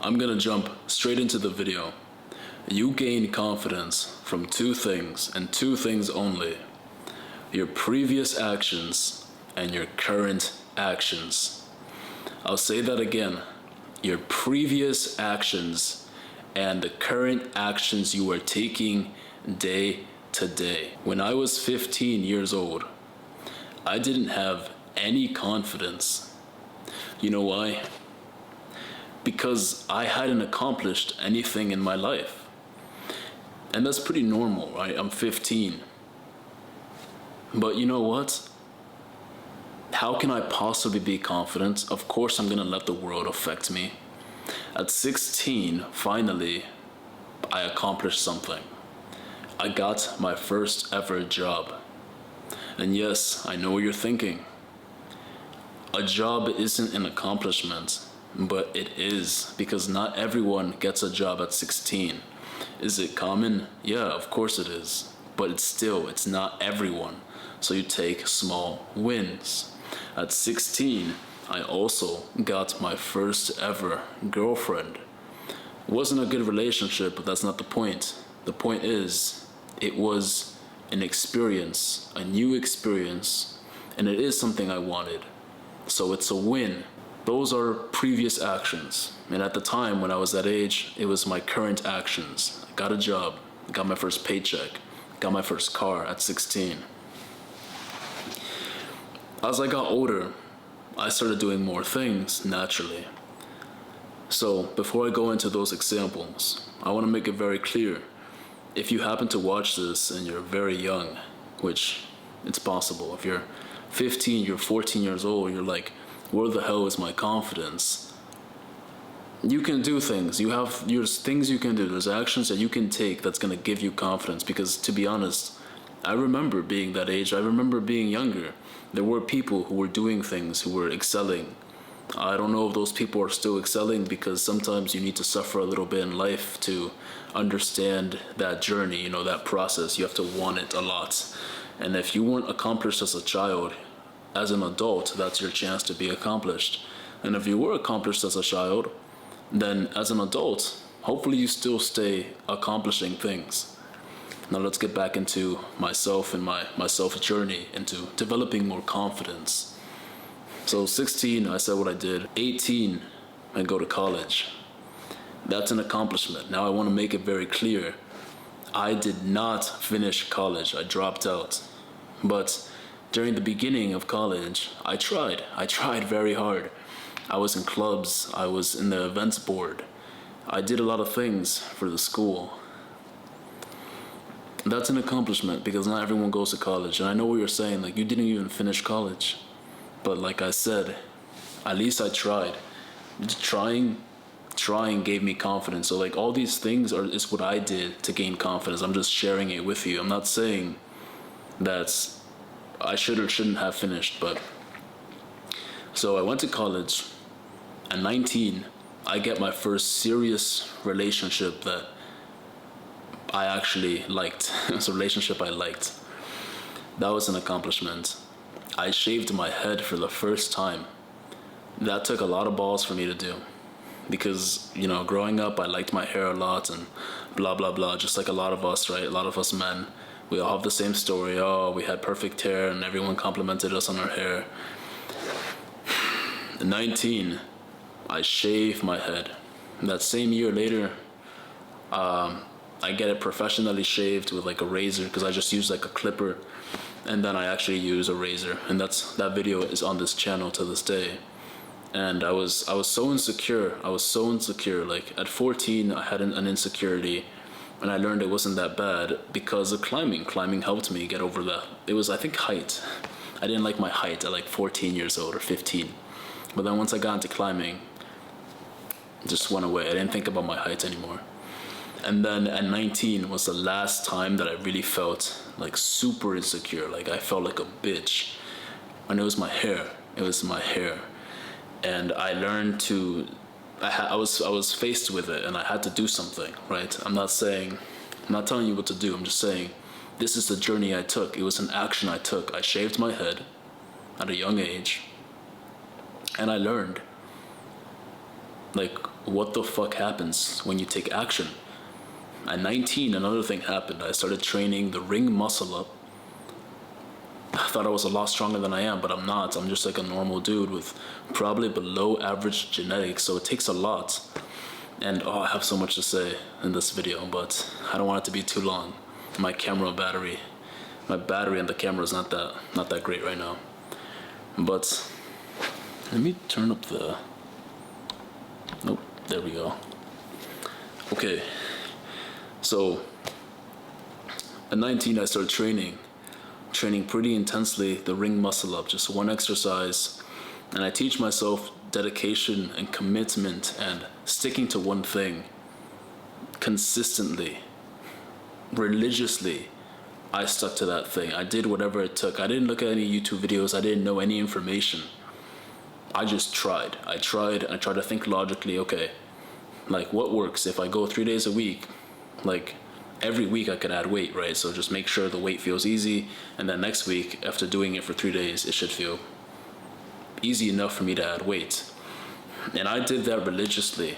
I'm gonna jump straight into the video. You gain confidence from two things and two things only: your previous actions and your current actions. I'll say that again. Your previous actions and the current actions you are taking day to day. When I was 15 years old, I didn't have any confidence. You know why? Because I hadn't accomplished anything in my life. And that's pretty normal, right? I'm 15. But you know what? How can I possibly be confident? Of course I'm gonna let the world affect me. At 16, finally, I accomplished something. I got my first ever job. And yes, I know what you're thinking. A job isn't an accomplishment, but it is, because not everyone gets a job at 16. Is it common? Yeah, of course it is. But it's not everyone. So you take small wins. At 16, I also got my first ever girlfriend. It wasn't a good relationship, but that's not the point. The point is, it was an experience, a new experience, and it is something I wanted. So it's a win. Those are previous actions. And at the time when I was that age, it was my current actions. I got a job, got my first paycheck, got my first car at 16. As I got older, I started doing more things naturally. So before I go into those examples, I want to make it very clear. If you happen to watch this and you're very young, which it's possible, if you're 15, you're 14 years old, you're like, where the hell is my confidence? You can do things. There's things you can do. There's actions that you can take that's going to give you confidence. Because to be honest, I remember being that age. I remember being younger. There were people who were doing things, who were excelling. I don't know if those people are still excelling, because sometimes you need to suffer a little bit in life to understand that journey, that process. You have to want it a lot. And if you weren't accomplished as a child, as an adult, that's your chance to be accomplished. And if you were accomplished as a child, then as an adult, hopefully you still stay accomplishing things. Now let's get back into myself and my self journey into developing more confidence. So 16, I said what I did. 18, I go to college. That's an accomplishment. Now I want to make it very clear. I did not finish college. I dropped out. But during the beginning of college, I tried. I tried very hard. I was in clubs. I was in the events board. I did a lot of things for the school. That's an accomplishment, because not everyone goes to college. And I know what you're saying, like, you didn't even finish college. But like I said, at least I tried. Trying gave me confidence. So like all these things is what I did to gain confidence. I'm just sharing it with you. I'm not saying that I should or shouldn't have finished, but so I went to college. At 19, I get my first serious relationship that I actually liked. It's a relationship I liked. That was an accomplishment. I shaved my head for the first time. That took a lot of balls for me to do, because growing up I liked my hair a lot and blah blah blah, just like a lot of us, right? A lot of us men, we all have the same story. Oh, we had perfect hair and everyone complimented us on our hair. At 19, I shaved my head. That same year later, I get it professionally shaved with like a razor, because I just use like a clipper, and then I actually use a razor, and that video is on this channel to this day. And I was so insecure. Like at 14, I had an insecurity, and I learned it wasn't that bad because of climbing. Climbing helped me get over that. It was, I think, height. I didn't like my height at like 14 years old or 15. But then once I got into climbing, it just went away. I didn't think about my height anymore. And then at 19 was the last time that I really felt like super insecure. Like I felt like a bitch. And it was my hair. And I learned to, I was faced with it, and I had to do something, right? I'm not telling you what to do. I'm just saying, this is the journey I took. It was an action I took. I shaved my head at a young age, and I learned. Like, what the fuck happens when you take action. At 19, another thing happened. I started training the ring muscle up. I thought I was a lot stronger than I am, but I'm not. I'm just like a normal dude with probably below average genetics, so it takes a lot. And I have so much to say in this video, but I don't want it to be too long. My battery on the camera is not that great right now. But let me turn up the. Nope, there we go. Okay, so at 19 I started training pretty intensely the ring muscle up, just one exercise, and I teach myself dedication and commitment and sticking to one thing consistently, religiously. I stuck to that thing. I did whatever it took. I didn't look at any YouTube videos. I didn't know any information. I just tried. I tried to think logically, okay, like what works? If I go 3 days a week, like every week I could add weight, right? So just make sure the weight feels easy, and then next week, after doing it for 3 days, it should feel easy enough for me to add weight. And I did that religiously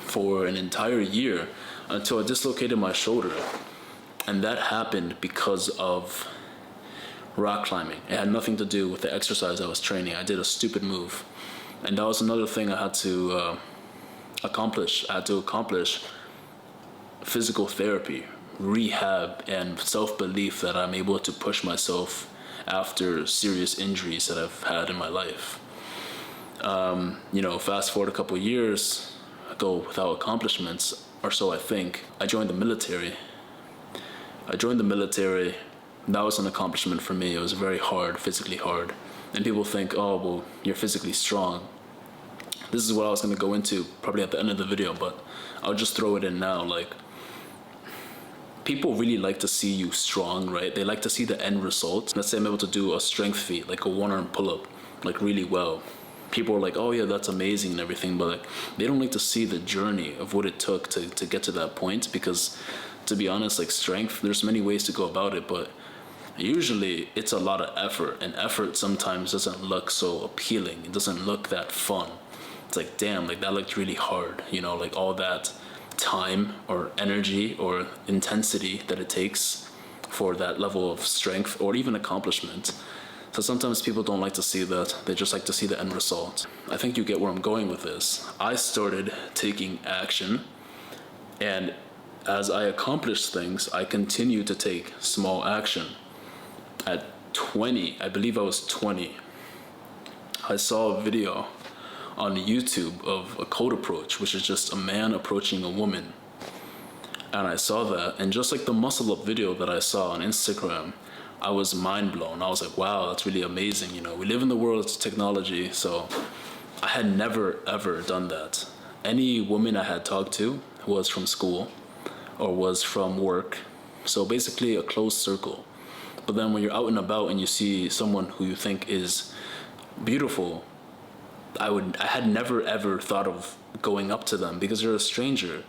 for an entire year until I dislocated my shoulder. And that happened because of rock climbing. It had nothing to do with the exercise I was training. I did a stupid move. And that was another thing I had to accomplish. I had to accomplish physical therapy, rehab, and self-belief that I'm able to push myself after serious injuries that I've had in my life. Fast forward a couple years ago without accomplishments, or so I think, I joined the military. That was an accomplishment for me. It was very hard, physically hard. And people think, oh, well, you're physically strong. This is what I was going to go into probably at the end of the video, but I'll just throw it in now. Like, people really like to see you strong, right? They like to see the end result. Let's say I'm able to do a strength feat, like a one-arm pull-up, like really well. People are like, oh yeah, that's amazing and everything, but like, they don't like to see the journey of what it took to get to that point, because to be honest, like strength, there's many ways to go about it, but usually it's a lot of effort, and effort sometimes doesn't look so appealing. It doesn't look that fun. It's like, damn, like that looked really hard, like all that time or energy or intensity that it takes for that level of strength or even accomplishment. So sometimes people don't like to see that. They just like to see the end result. I think you get where I'm going with this. I started taking action, and as I accomplished things, I continued to take small action. At 20, I believe I was 20, I saw a video on YouTube of a code approach, which is just a man approaching a woman. And I saw that, and just like the muscle up video that I saw on Instagram, I was mind blown. I was like, wow, that's really amazing. We live in the world of technology, so I had never ever done that. Any woman I had talked to was from school or was from work, so basically a closed circle. But then when you're out and about and you see someone who you think is beautiful, I had never ever thought of going up to them because you're a stranger,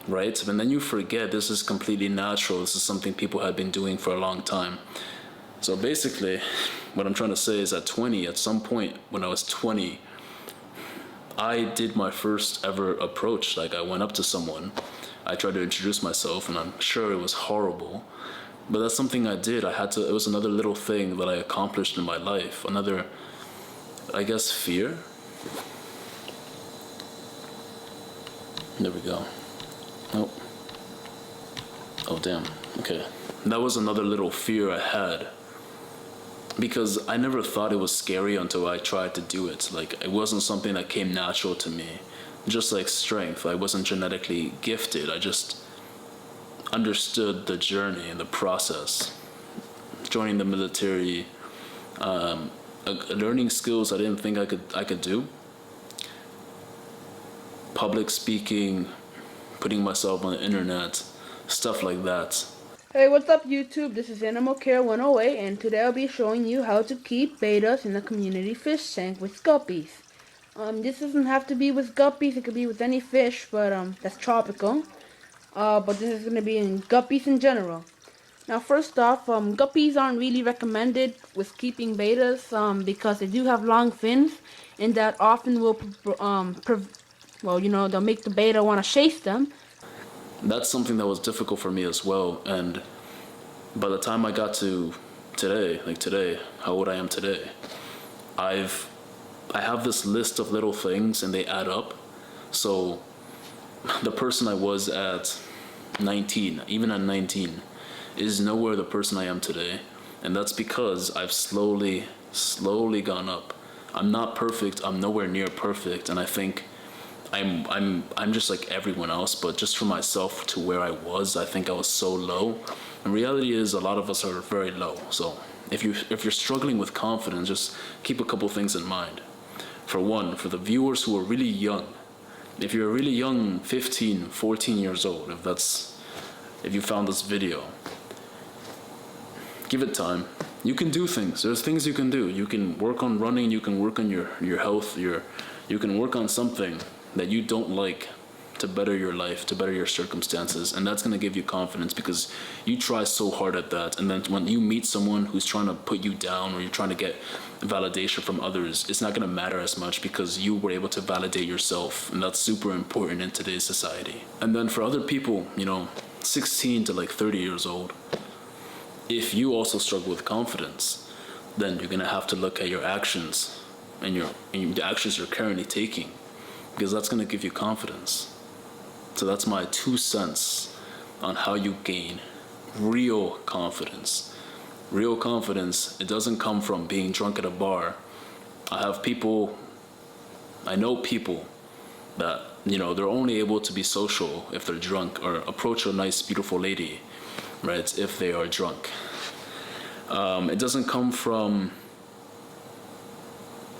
right? And then you forget this is completely natural. This is something people had been doing for a long time. So basically, what I'm trying to say is at some point when I was 20, I did my first ever approach. Like, I went up to someone, I tried to introduce myself, and I'm sure it was horrible, but that's something I did. It was another little thing that I accomplished in my life. Another, I guess, fear. There we go. Oh damn. Okay. That was another little fear I had, because I never thought it was scary until I tried to do it. Like, it wasn't something that came natural to me. Just like strength, I wasn't genetically gifted. I just understood the journey and the process. Joining the military, learning skills I didn't think I could do. Public speaking, putting myself on the internet, stuff like that. Hey, what's up YouTube? This is Animal Care 108, and today I'll be showing you how to keep betas in the community fish tank with guppies. This doesn't have to be with guppies, it could be with any fish, but that's tropical. But this is going to be in guppies in general. Now first off, guppies aren't really recommended with keeping betas because they do have long fins, and that often will well, they'll make the beta want to chase them. That's something that was difficult for me as well. And by the time I got to today, how old I am today, I have this list of little things and they add up. So the person I was at 19, even at 19, is nowhere the person I am today. And that's because I've slowly gone up. I'm not perfect, I'm nowhere near perfect, and I think I'm just like everyone else, but just for myself to where I was, I think I was so low. And reality is a lot of us are very low. So if you're struggling with confidence, just keep a couple things in mind. For one, for the viewers who are really young, if you're really young, 15, 14 years old, if you found this video, give it time. You can do things. There's things you can do. You can work on running, you can work on your health, you can work on something that you don't like to better your life, to better your circumstances, and that's going to give you confidence because you try so hard at that. And then when you meet someone who's trying to put you down or you're trying to get validation from others, it's not going to matter as much because you were able to validate yourself, and that's super important in today's society. And then for other people, 16 to like 30 years old, if you also struggle with confidence, then you're going to have to look at your actions and the actions you're currently taking, because that's going to give you confidence. So that's my 2 cents on how you gain real confidence. Real confidence, it doesn't come from being drunk at a bar. I know people that, they're only able to be social if they're drunk, or approach a nice, beautiful lady, right, if they are drunk. It doesn't come from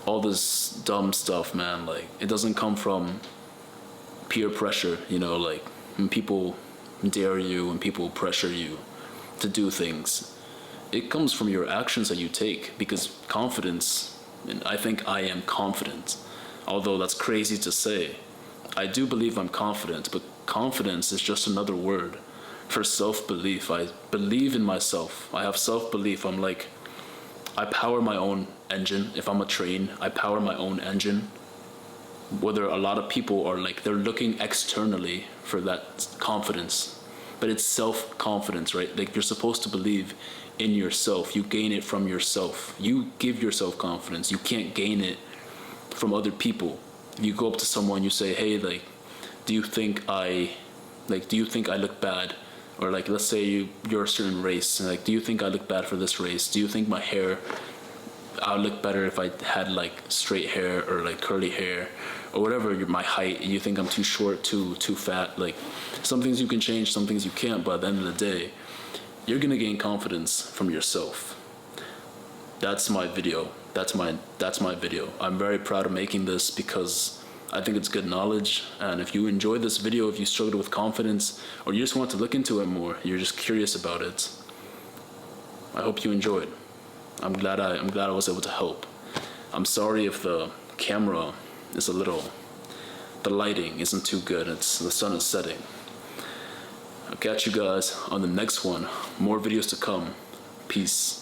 all this dumb stuff, man. Like, it doesn't come from peer pressure, like when people dare you and people pressure you to do things. It comes from your actions that you take, because confidence, and I think I am confident, although that's crazy to say. I do believe I'm confident, but confidence is just another word for self-belief. I believe in myself. I have self-belief. I power my own engine. If I'm a train, I power my own engine. Whether a lot of people are they're looking externally for that confidence, but it's self-confidence, right? Like, you're supposed to believe in yourself. You gain it from yourself. You give yourself confidence. You can't gain it from other people. If you go up to someone, you say, hey, do you think I look bad? Or let's say you're a certain race, and do you think I look bad for this race? Do you think my hair, I would look better if I had straight hair or curly hair, or whatever, my height, you think I'm too short, too fat? Some things you can change, some things you can't, but at the end of the day, you're gonna gain confidence from yourself. That's my video. That's my video. I'm very proud of making this because I think it's good knowledge. And if you enjoyed this video, if you struggled with confidence, or you just want to look into it more, you're just curious about it, I hope you enjoyed. I'm glad I was able to help. I'm sorry if the camera is the lighting isn't too good. The sun is setting. I'll catch you guys on the next one. More videos to come. Peace.